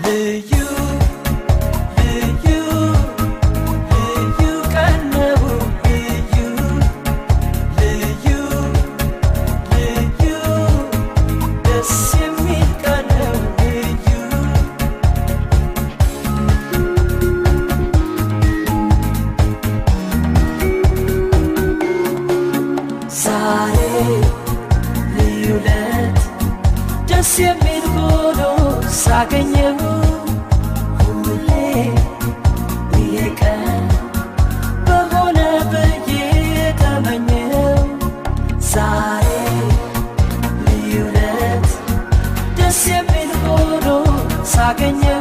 ልዩ ልዩ ልዩ ቀን ነው ልዩ ልዩ ልዩ ደስ የሚል ቀን ነው ልዩ ዛሬ ልዩ ለት ደስ የሚል ሆኖ ሳገኘው ሁሌ ይሄ ቀን በሆነ ብዬ ተመኘው ዛሬ ልዩ ለት ደስ የሚል ሆኖ ሳገኘው